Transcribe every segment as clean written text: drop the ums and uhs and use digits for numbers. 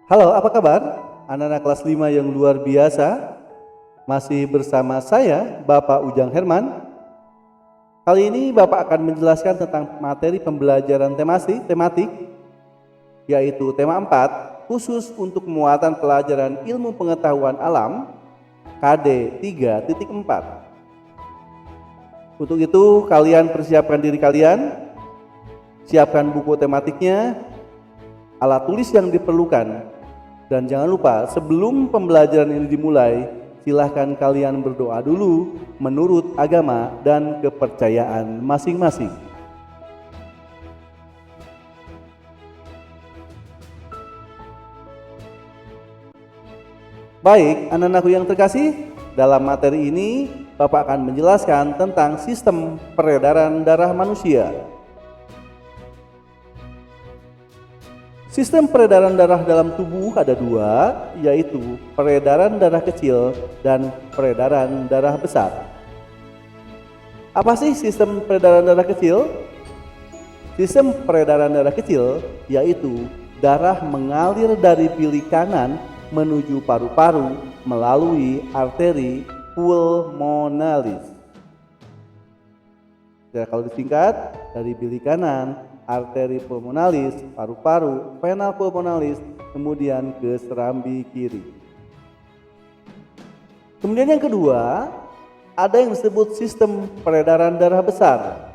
Halo, apa kabar? Anak-anak kelas 5 yang luar biasa. Masih bersama saya, Bapak Ujang Herman. Kali ini Bapak akan menjelaskan tentang materi pembelajaran tematik, yaitu tema 4, khusus untuk muatan pelajaran ilmu pengetahuan alam, KD 3.4. Untuk itu, kalian persiapkan diri kalian, siapkan buku tematiknya, alat tulis yang diperlukan. Dan jangan lupa, sebelum pembelajaran ini dimulai, silahkan kalian berdoa dulu menurut agama dan kepercayaan masing-masing. Baik, anak-anakku yang terkasih, dalam materi ini Bapak akan menjelaskan tentang sistem peredaran darah manusia. Sistem peredaran darah dalam tubuh ada dua, yaitu peredaran darah kecil dan peredaran darah besar. Apa sih sistem peredaran darah kecil? Sistem peredaran darah kecil yaitu darah mengalir dari bilik kanan menuju paru-paru melalui arteri pulmonalis. Ya, kalau disingkat, dari bilik kanan, arteri pulmonalis, paru-paru, vena pulmonalis, kemudian ke serambi kiri. Kemudian yang kedua, ada yang disebut sistem peredaran darah besar,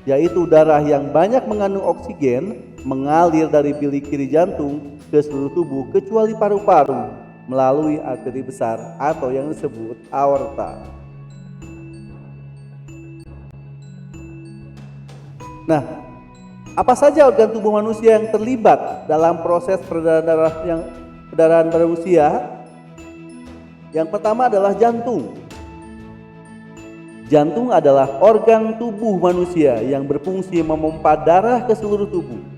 yaitu darah yang banyak mengandung oksigen mengalir dari bilik kiri jantung ke seluruh tubuh kecuali paru-paru melalui arteri besar atau yang disebut aorta. Nah, apa saja organ tubuh manusia yang terlibat dalam proses peredaran darah manusia? Yang pertama adalah jantung. Jantung adalah organ tubuh manusia yang berfungsi memompa darah ke seluruh tubuh.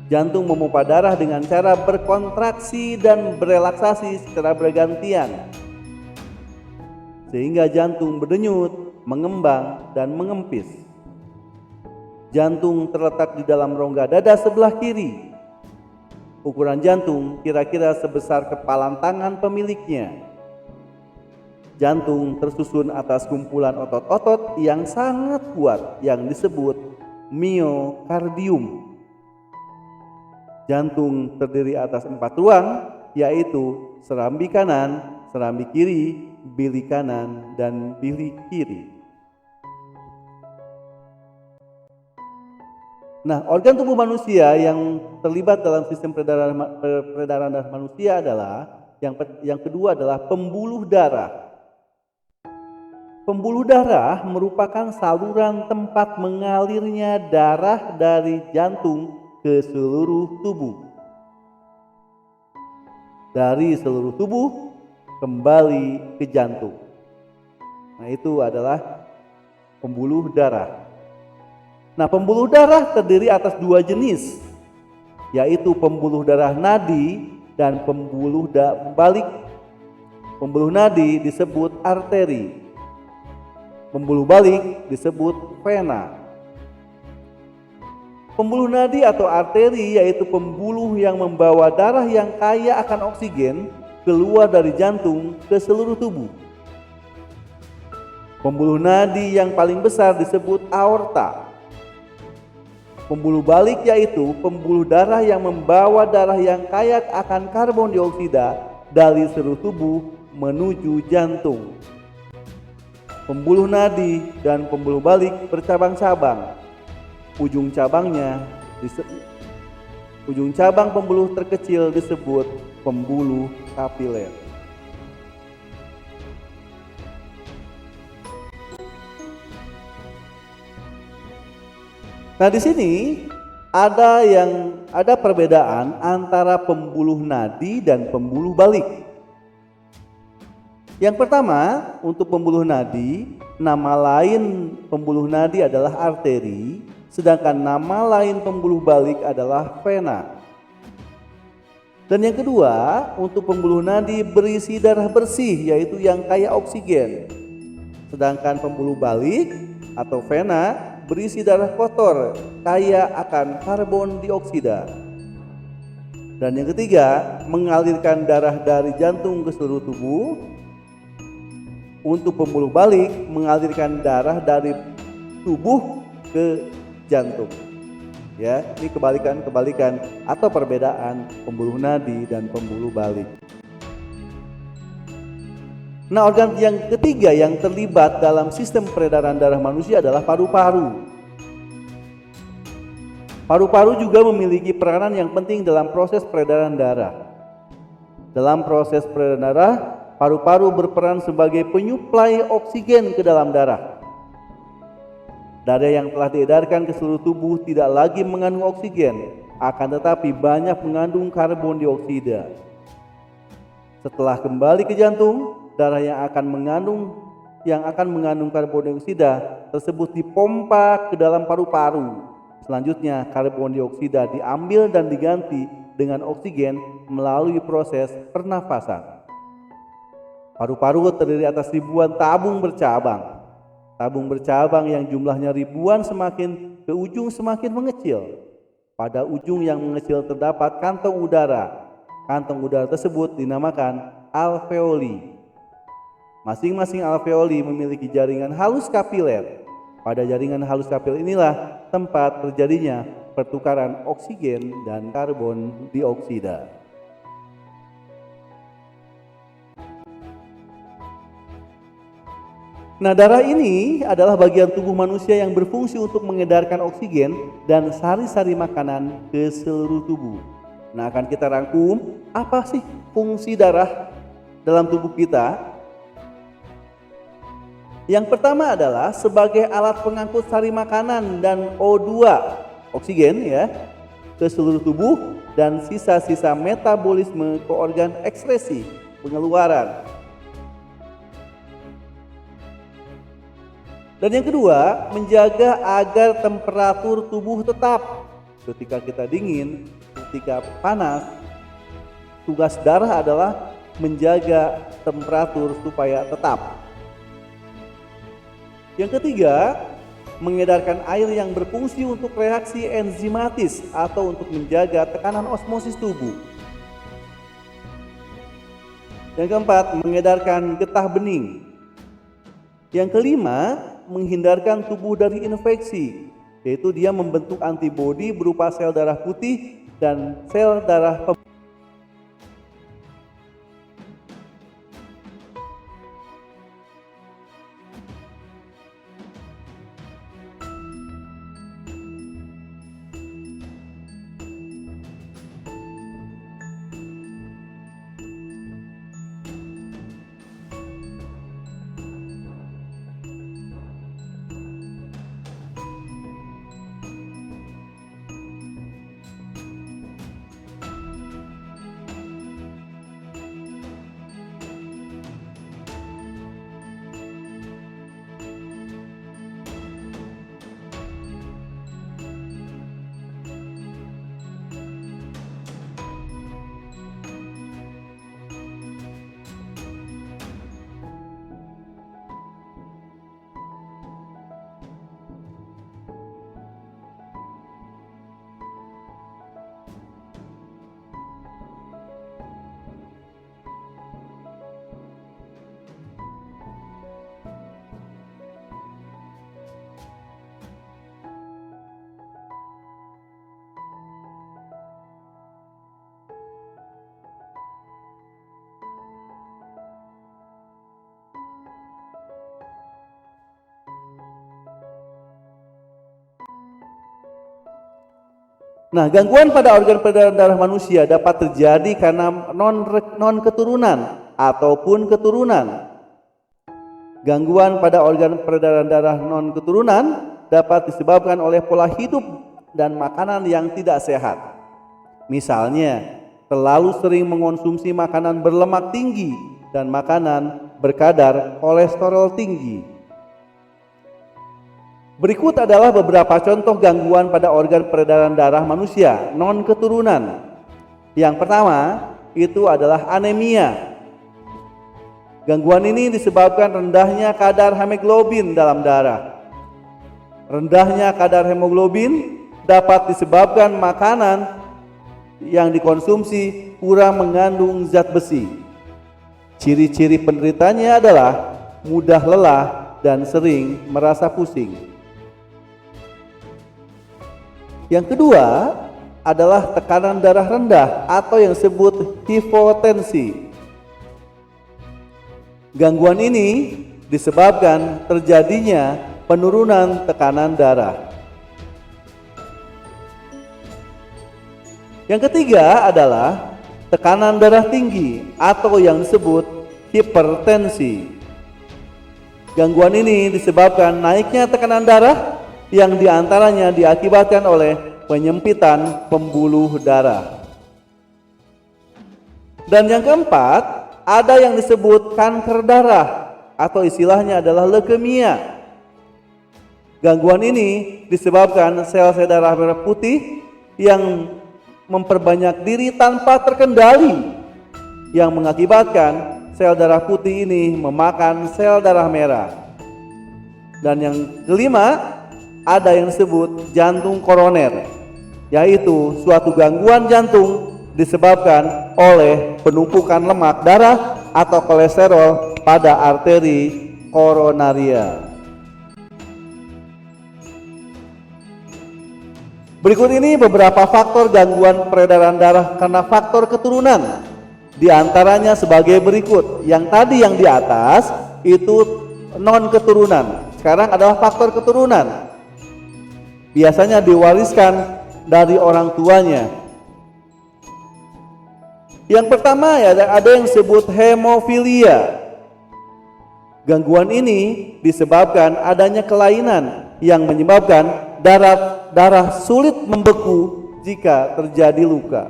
Jantung memompa darah dengan cara berkontraksi dan berelaksasi secara bergantian, sehingga jantung berdenyut, mengembang, dan mengempis. Jantung terletak di dalam rongga dada sebelah kiri. Ukuran jantung kira-kira sebesar kepalan tangan pemiliknya. Jantung tersusun atas kumpulan otot-otot yang sangat kuat yang disebut miokardium. Jantung terdiri atas 4 ruang, yaitu serambi kanan, serambi kiri, bilik kanan, dan bilik kiri. Nah, organ tubuh manusia yang terlibat dalam sistem peredaran darah manusia adalah yang kedua adalah pembuluh darah. Pembuluh darah merupakan saluran tempat mengalirnya darah dari jantung ke seluruh tubuh. Dari seluruh tubuh kembali ke jantung. Nah, itu adalah pembuluh darah. Nah, pembuluh darah terdiri atas 2 jenis, yaitu pembuluh darah nadi dan pembuluh balik. Pembuluh nadi disebut arteri, pembuluh balik disebut vena. Pembuluh nadi atau arteri yaitu pembuluh yang membawa darah yang kaya akan oksigen keluar dari jantung ke seluruh tubuh. Pembuluh nadi yang paling besar disebut aorta. Pembuluh balik yaitu pembuluh darah yang membawa darah yang kaya akan karbon dioksida dari seluruh tubuh menuju jantung. Pembuluh nadi dan pembuluh balik bercabang-cabang. Ujung cabang pembuluh terkecil disebut pembuluh kapiler. Nah, di sini ada perbedaan antara pembuluh nadi dan pembuluh balik. Yang pertama, untuk pembuluh nadi, nama lain pembuluh nadi adalah arteri, sedangkan nama lain pembuluh balik adalah vena. Dan yang kedua, untuk pembuluh nadi berisi darah bersih, yaitu yang kaya oksigen. Sedangkan pembuluh balik atau vena berisi darah kotor, kaya akan karbon dioksida. Dan yang ketiga, mengalirkan darah dari jantung ke seluruh tubuh. Untuk pembuluh balik, mengalirkan darah dari tubuh ke jantung. Ya, ini kebalikan atau perbedaan pembuluh nadi dan pembuluh balik. Nah, organ yang ketiga yang terlibat dalam sistem peredaran darah manusia adalah paru-paru. Paru-paru juga memiliki peranan yang penting dalam proses peredaran darah. Dalam proses peredaran darah, paru-paru berperan sebagai penyuplai oksigen ke dalam darah. Darah yang telah diedarkan ke seluruh tubuh tidak lagi mengandung oksigen, akan tetapi banyak mengandung karbon dioksida. Setelah kembali ke jantung, darah yang akan mengandung karbon dioksida tersebut dipompa ke dalam paru-paru. Selanjutnya, karbon dioksida diambil dan diganti dengan oksigen melalui proses pernafasan. Paru-paru terdiri atas ribuan tabung bercabang. Tabung bercabang yang jumlahnya ribuan semakin ke ujung semakin mengecil. Pada ujung yang mengecil terdapat kantong udara. Kantong udara tersebut dinamakan alveoli. Masing-masing alveoli memiliki jaringan halus kapiler. Pada jaringan halus kapiler inilah tempat terjadinya pertukaran oksigen dan karbon dioksida. Nah, darah ini adalah bagian tubuh manusia yang berfungsi untuk mengedarkan oksigen dan sari-sari makanan ke seluruh tubuh. Nah, akan kita rangkum apa sih fungsi darah dalam tubuh kita. Yang pertama adalah sebagai alat pengangkut sari makanan dan O2, oksigen ya, ke seluruh tubuh dan sisa-sisa metabolisme ke organ ekskresi, pengeluaran. Dan yang kedua, menjaga agar temperatur tubuh tetap. Ketika kita dingin, ketika panas, tugas darah adalah menjaga temperatur supaya tetap. Yang ketiga, mengedarkan air yang berfungsi untuk reaksi enzimatis atau untuk menjaga tekanan osmosis tubuh. Yang keempat, mengedarkan getah bening. Yang kelima, menghindarkan tubuh dari infeksi, yaitu dia membentuk antibodi berupa sel darah putih dan sel darah pemutih. Nah, gangguan pada organ peredaran darah manusia dapat terjadi karena non keturunan ataupun keturunan. Gangguan pada organ peredaran darah non keturunan dapat disebabkan oleh pola hidup dan makanan yang tidak sehat. Misalnya, terlalu sering mengonsumsi makanan berlemak tinggi dan makanan berkadar kolesterol tinggi. Berikut adalah beberapa contoh gangguan pada organ peredaran darah manusia non keturunan. Yang pertama itu adalah anemia. Gangguan ini disebabkan rendahnya kadar hemoglobin dalam darah. Rendahnya kadar hemoglobin dapat disebabkan makanan yang dikonsumsi kurang mengandung zat besi. Ciri-ciri penderitanya adalah mudah lelah dan sering merasa pusing. Yang kedua adalah tekanan darah rendah atau yang disebut hipotensi. Gangguan ini disebabkan terjadinya penurunan tekanan darah. Yang ketiga adalah tekanan darah tinggi atau yang disebut hipertensi. Gangguan ini disebabkan naiknya tekanan darah yang diantaranya diakibatkan oleh penyempitan pembuluh darah. Dan yang keempat, ada yang disebut kanker darah atau istilahnya adalah leukemia. Gangguan ini disebabkan sel-sel darah merah putih yang memperbanyak diri tanpa terkendali, yang mengakibatkan sel darah putih ini memakan sel darah merah. Dan yang kelima, ada yang disebut jantung koroner, yaitu suatu gangguan jantung disebabkan oleh penumpukan lemak darah atau kolesterol pada arteri koronaria. Berikut ini beberapa faktor gangguan peredaran darah karena faktor keturunan. Di antaranya sebagai berikut. Yang tadi yang di atas itu non keturunan. Sekarang adalah faktor keturunan. Biasanya diwariskan dari orang tuanya. Yang pertama ya ada yang disebut hemofilia. Gangguan ini disebabkan adanya kelainan yang menyebabkan darah sulit membeku jika terjadi luka.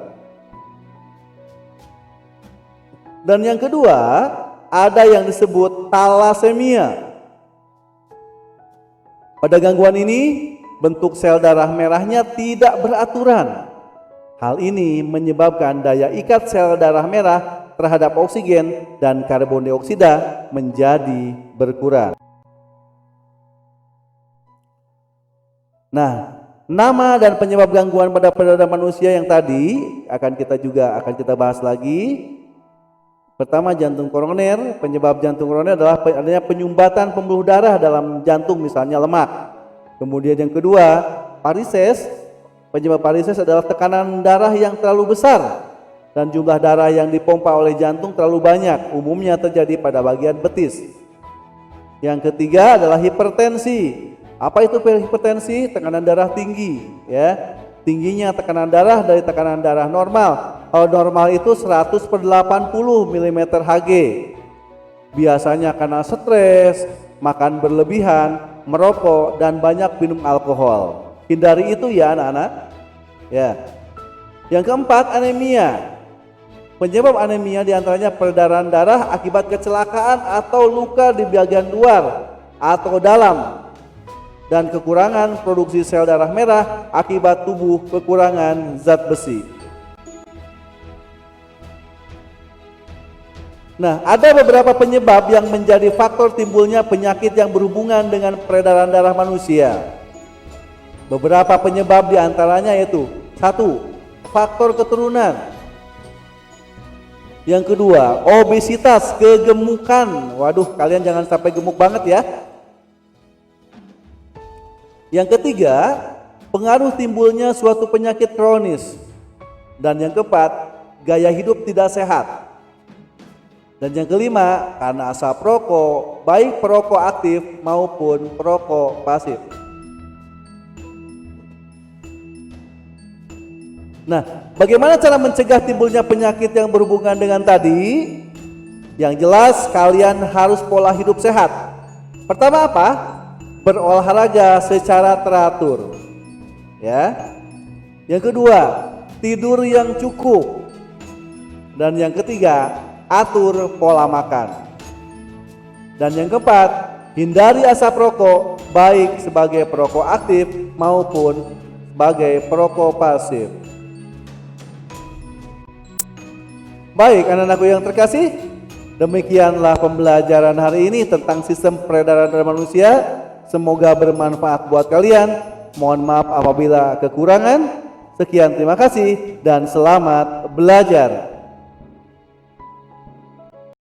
Dan yang kedua, ada yang disebut talasemia. Pada gangguan ini, bentuk sel darah merahnya tidak beraturan. Hal ini menyebabkan daya ikat sel darah merah terhadap oksigen dan karbon dioksida menjadi berkurang. Nah, nama dan penyebab gangguan pada manusia yang tadi akan kita bahas lagi. Pertama, jantung koroner. Penyebab jantung koroner adalah adanya penyumbatan pembuluh darah dalam jantung, misalnya lemak. Kemudian yang kedua, varises. Penyebab varises adalah tekanan darah yang terlalu besar dan jumlah darah yang dipompa oleh jantung terlalu banyak, umumnya terjadi pada bagian betis. Yang ketiga adalah hipertensi. Apa itu hipertensi? Tekanan darah tinggi, ya. Tingginya tekanan darah dari tekanan darah normal. Kalau normal itu 100/80 mm Hg. Biasanya karena stres, makan berlebihan, merokok, dan banyak minum alkohol. Hindari itu ya anak-anak. Ya. Yang keempat, anemia. Penyebab anemia diantaranya peredaran darah akibat kecelakaan atau luka di bagian luar atau dalam, dan kekurangan produksi sel darah merah akibat tubuh kekurangan zat besi. Nah, ada beberapa penyebab yang menjadi faktor timbulnya penyakit yang berhubungan dengan peredaran darah manusia. Beberapa penyebab diantaranya yaitu: 1. Faktor keturunan. Yang kedua, obesitas, kegemukan. Waduh, kalian jangan sampai gemuk banget ya. Yang ketiga, pengaruh timbulnya suatu penyakit kronis. Dan yang keempat, gaya hidup tidak sehat. Dan yang kelima, karena asap rokok, baik perokok aktif maupun perokok pasif. Nah, bagaimana cara mencegah timbulnya penyakit yang berhubungan dengan tadi? Yang jelas kalian harus pola hidup sehat. Pertama apa? Berolahraga secara teratur. Ya. Yang kedua, tidur yang cukup. Dan yang ketiga, atur pola makan. Dan yang keempat, hindari asap rokok baik sebagai perokok aktif maupun sebagai perokok pasif. Baik anak-anakku yang terkasih, demikianlah pembelajaran hari ini tentang sistem peredaran darah manusia. Semoga bermanfaat buat kalian. Mohon maaf apabila kekurangan. Sekian, terima kasih dan selamat belajar.